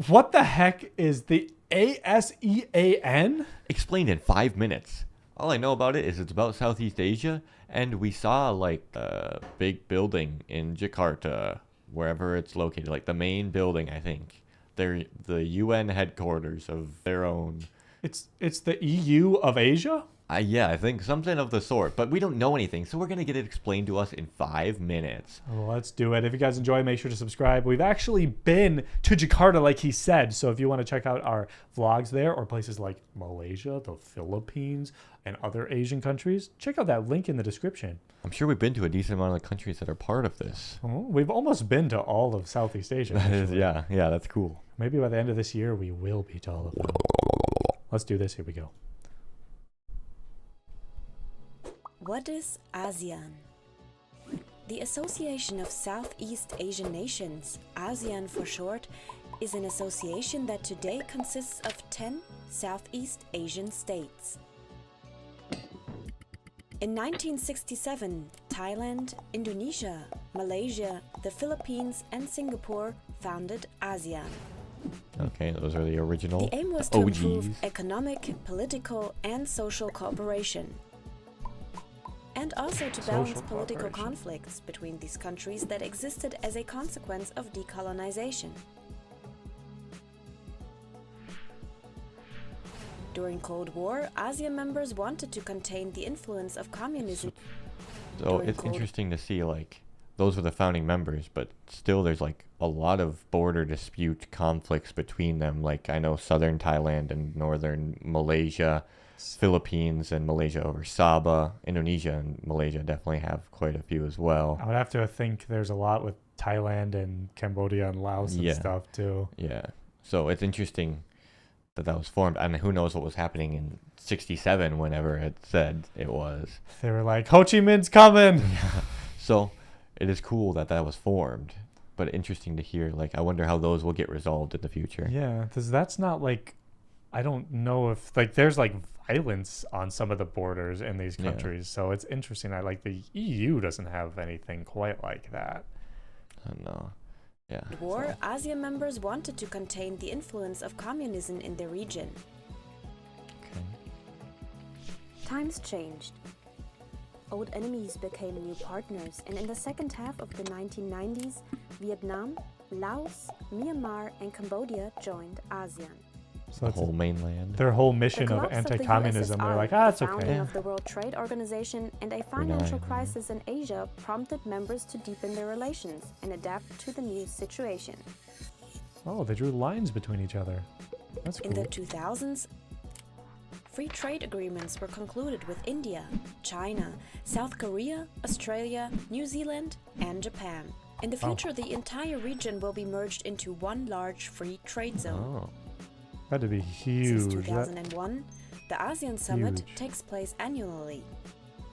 What the heck is the ASEAN? Explained in 5 minutes. All I know about it is it's about Southeast Asia, and we saw like a big building in Jakarta, wherever it's located, like the main building, I think. They're the UN headquarters of their own. It's the EU of Asia? Yeah, I think something of the sort, but we don't know anything, so we're gonna get it explained to us in 5 minutes. Well, let's do it. If you guys enjoy, make sure to subscribe. We've actually been to Jakarta, like he said. So if you want to check out our vlogs there or places like Malaysia, the Philippines, and other Asian countries, check out that link in the description. I'm sure we've been to a decent amount of the countries that are part of this. Oh, we've almost been to all of Southeast Asia. That is, actually. yeah, that's cool. Maybe by the end of this year, we will be to all of them. Let's do this. Here we go. What is ASEAN? The Association of Southeast Asian Nations, ASEAN for short, is an association that today consists of 10 Southeast Asian states. In 1967, Thailand, Indonesia, Malaysia, the Philippines, and Singapore founded ASEAN. Okay, those are the original The aim was to improve OGs. economic, political, and social cooperation, and also to balance Social political cooperation. conflicts between these countries that existed as a consequence of decolonization. During Cold War, ASEAN members wanted to contain the influence of communism. So during it's Cold- interesting to see, like, those were the founding members, but still there's like a lot of border dispute conflicts between them. Like, I know southern Thailand and northern Malaysia, Philippines and Malaysia over Sabah, Indonesia and Malaysia definitely have quite a few as well. I would have to think there's a lot with Thailand and Cambodia and Laos and Yeah. stuff too. Yeah. So it's interesting that that was formed. I mean, who knows what was happening in 67 whenever it said it was. They were like, Ho Chi Minh's coming. So it is cool that that was formed, but interesting to hear. Like, I wonder how those will get resolved in the future. Yeah, because that's not like, I don't know if like there's like violence on some of the borders in these Yeah. countries. So it's interesting. I like the EU doesn't have anything quite like that. I don't know. Yeah. War, ASEAN members wanted to contain the influence of communism in the region. Okay. Times changed. Old enemies became new partners, and in the second half of the 1990s, Vietnam, Laos, Myanmar, and Cambodia joined ASEAN. So The it's whole mainland. their whole The mission of collapse anti-communism. the They're USSR, like, the it's founding okay. of the World Trade Organization, and a financial Brunei, crisis in Asia prompted members to deepen their relations and adapt to the new situation. Oh, they drew lines between each other. That's In cool. the 2000s, free trade agreements were concluded with India, China, South Korea, Australia, New Zealand, and Japan. In the Wow. future, the entire region will be merged into one large free trade zone. Oh. That'd be huge. Since That- 2001, the ASEAN Summit Huge. takes place annually.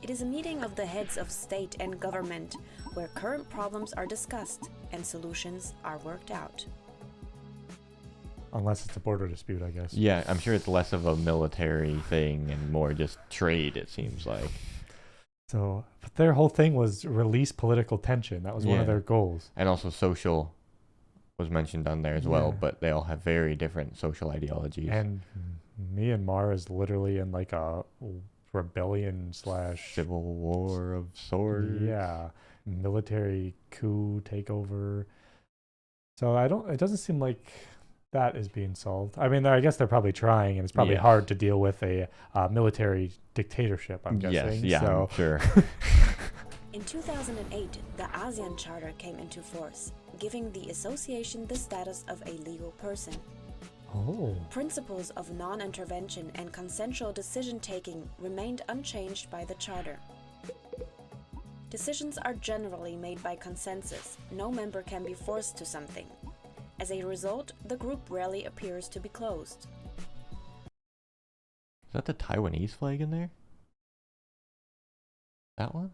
It is a meeting of the heads of state and government where current problems are discussed and solutions are worked out. unless it's a border dispute, I guess. Yeah, I'm sure it's less of a military thing and more just trade, it seems like. So, but their whole thing was release political tension. That was one of Yeah. their goals. And also social was mentioned on there as well, Yeah. but they all have very different social ideologies. And Myanmar is literally in like a rebellion slash Civil war of sorts. yeah, military coup takeover. So it doesn't seem like that is being solved. I mean, I guess they're probably trying, and it's probably Yes. hard to deal with a military dictatorship, I'm guessing. Yes, yeah, So I'm sure. In 2008, the ASEAN Charter came into force, giving the association the status of a legal person. oh, Principles of non-intervention and consensual decision-taking remained unchanged by the Charter. Decisions are generally made by consensus. No member can be forced to something. As a result, the group rarely appears to be closed. Is that the Taiwanese flag in there? That one?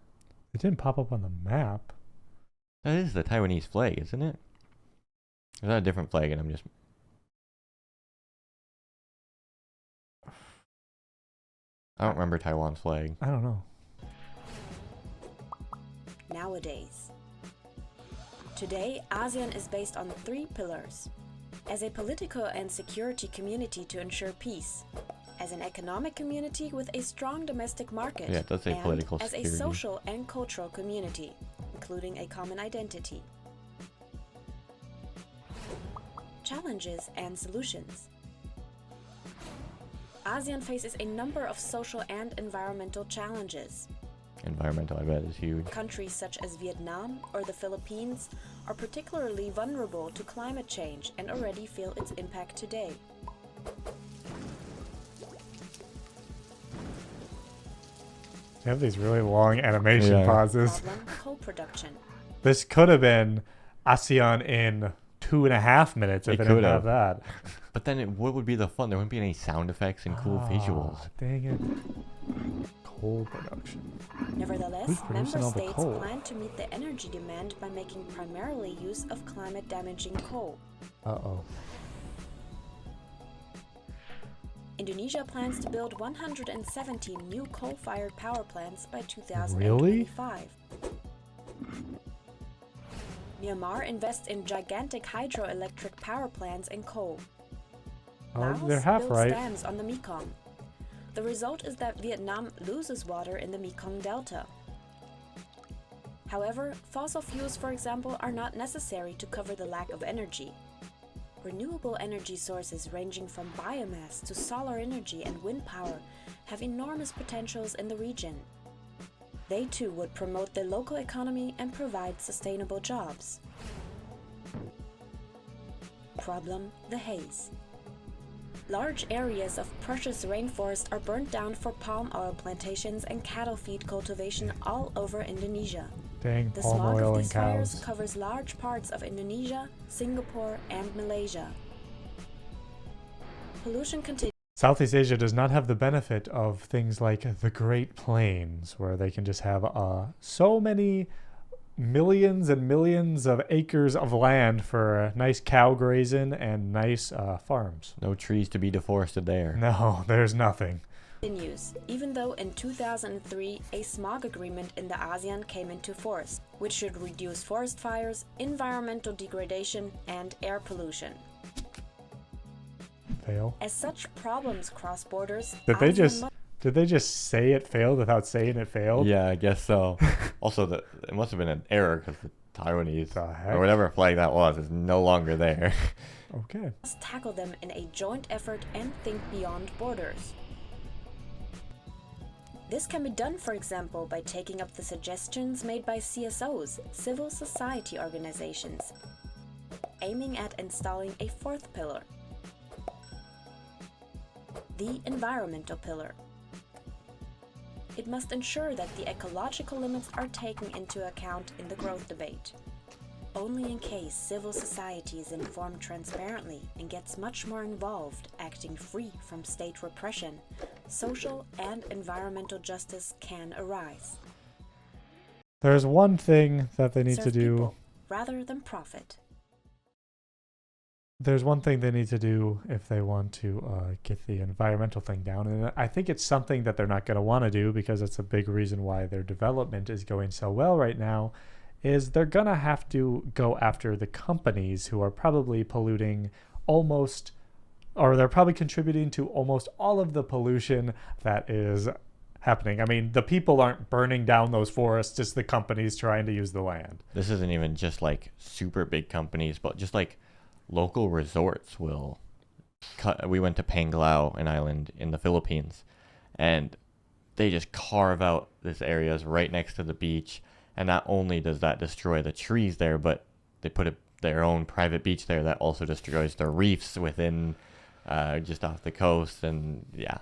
it didn't pop up on the map. That is the Taiwanese flag, isn't it? Or is that a different flag and I'm just... I don't remember Taiwan's flag. I don't know. Nowadays. Today, ASEAN is based on 3 pillars: as a political and security community to ensure peace, as an economic community with a strong domestic market, Yeah, it does say and political as security. a social and cultural community, including a common identity. Challenges and solutions. ASEAN faces a number of social and environmental challenges. Environmental, I bet, is huge. Countries such as Vietnam or the Philippines are particularly vulnerable to climate change and already feel its impact today. They have these really long animation pauses. Problem, coal production. This could have been ASEAN in 2.5 minutes if It it didn't could have have. that. But then what would be the fun? There wouldn't be any sound effects and cool visuals. Dang it. Coal production. Nevertheless, Who's member producing all the states coal? plan to meet the energy demand by making primarily use of climate-damaging coal. Uh-oh. Indonesia plans to build 117 new coal-fired power plants by 2025. Myanmar invests in gigantic hydroelectric power plants and coal. Laos They're half builds right. dams on the Mekong. The result is that Vietnam loses water in the Mekong Delta. However, fossil fuels, for example, are not necessary to cover the lack of energy. Renewable energy sources ranging from biomass to solar energy and wind power have enormous potentials in the region. They too would promote the local economy and provide sustainable jobs. Problem: the haze. Large areas of precious rainforest are burnt down for palm oil plantations and cattle feed cultivation all over Indonesia. Dang, The palm smog oil of and these fires cows. covers large parts of Indonesia, Singapore, and Malaysia. Pollution continues. Southeast Asia does not have the benefit of things like the Great Plains, where they can just have so many millions and millions of acres of land for nice cow grazing and nice farms. No trees to be deforested there. No, there's nothing. Even though in 2003 a smog agreement in the ASEAN came into force, which should reduce forest fires, environmental degradation, and air pollution. Fail. As such problems cross borders, Did they just say it failed without saying it failed? Yeah, I guess so. Also, it must have been an error because the Taiwanese The heck? or whatever flag that was is no longer there. Okay. must tackle them in a joint effort and think beyond borders. This can be done, for example, by taking up the suggestions made by CSOs, civil society organizations, aiming at installing a fourth pillar: the environmental pillar. It must ensure that the ecological limits are taken into account in the growth debate. Only in case civil society is informed transparently and gets much more involved, acting free from state repression, social and environmental justice can arise. There's one thing that they need to Serve do. people rather than profit. There's one thing they need to do if they want to get the environmental thing down. And I think it's something that they're not going to want to do, because it's a big reason why their development is going so well right now, is they're going to have to go after the companies who are probably polluting almost, or they're probably contributing to almost all of the pollution that is happening. I mean, the people aren't burning down those forests, just the companies trying to use the land. This isn't even just like super big companies, but just like local resorts will cut. We went to Panglao, an island in the Philippines, and they just carve out this areas right next to the beach. And not only does that destroy the trees there, but they put their own private beach there that also destroys the reefs within just off the coast. And yeah,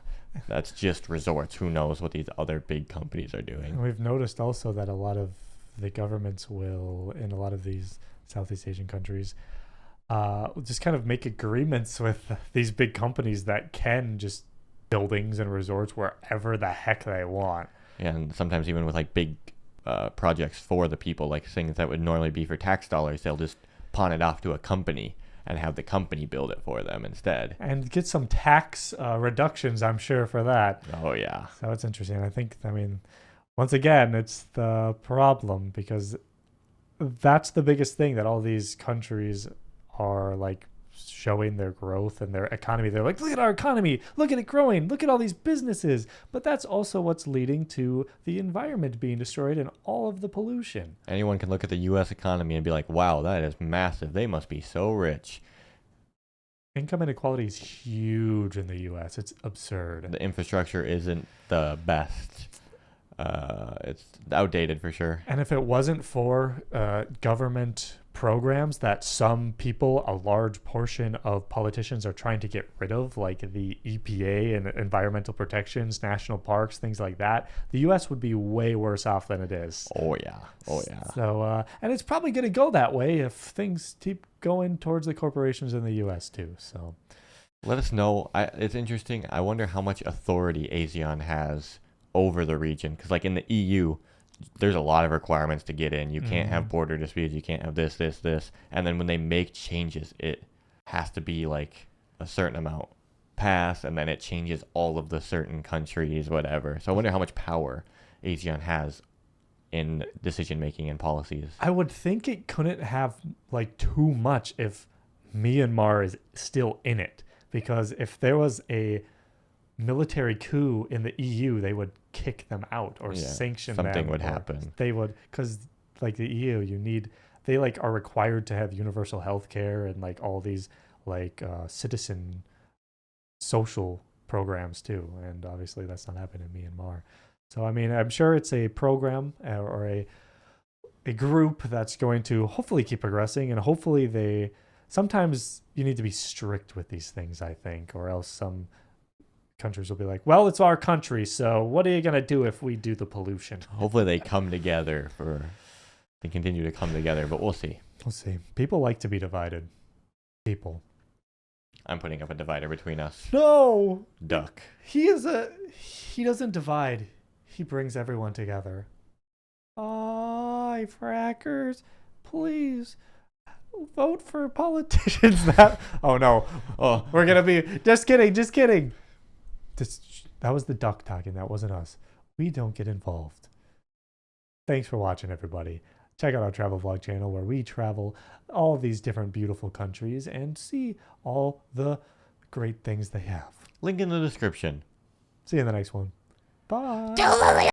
that's just resorts. Who knows what these other big companies are doing? And we've noticed also that a lot of the governments will, in a lot of these Southeast Asian countries, just kind of make agreements with these big companies that can just buildings and resorts wherever the heck they want. Yeah, and sometimes even with like big projects for the people, like things that would normally be for tax dollars, they'll just pawn it off to a company and have the company build it for them instead. And get some tax reductions, I'm sure, for that. Oh yeah. So it's interesting. I mean, once again, it's the problem, because that's the biggest thing that all these countries are like showing their growth and their economy. They're like, look at our economy, look at it growing, look at all these businesses. But that's also what's leading to the environment being destroyed and all of the pollution. Anyone can look at the U.S. economy and be like, wow, that is massive. They must be so rich. Income inequality is huge in the U.S. It's absurd. The infrastructure isn't the best. It's outdated for sure. And if it wasn't for government programs that some people, a large portion of politicians are trying to get rid of, like the EPA and environmental protections, national parks, things like that, the U.S. would be way worse off than it is. Oh, yeah. Oh, yeah. So, and it's probably going to go that way if things keep going towards the corporations in the U.S. too. So let us know. It's interesting. I wonder how much authority ASEAN has over the region. Because like in the EU, there's a lot of requirements to get in. You can't have border disputes. You can't have this. And then when they make changes, it has to be like a certain amount passed, and then it changes all of the certain countries, whatever. So I wonder how much power ASEAN has in decision making and policies. I would think it couldn't have like too much if Myanmar is still in it, because if there was a military coup in the EU, they would kick them out or sanction them. Something would happen. They would, because like the EU, they like are required to have universal health care and like all these like citizen social programs too. And obviously that's not happening in Myanmar. So, I mean, I'm sure it's a program or a group that's going to hopefully keep progressing, and hopefully sometimes you need to be strict with these things, I think, or else some countries will be like, well, it's our country, so what are you going to do if we do the pollution? Hopefully they come together they continue to come together, but we'll see. We'll see. People like to be divided. People. I'm putting up a divider between us. No! Duck. He doesn't divide. He brings everyone together. Frackers, please vote for politicians oh no. Oh, we're going to be, just kidding. That was the duck talking. That wasn't us. We don't get involved. Thanks for watching, everybody. Check out our travel vlog channel where we travel all of these different beautiful countries and see all the great things they have. Link in the description. See you in the next one. Bye.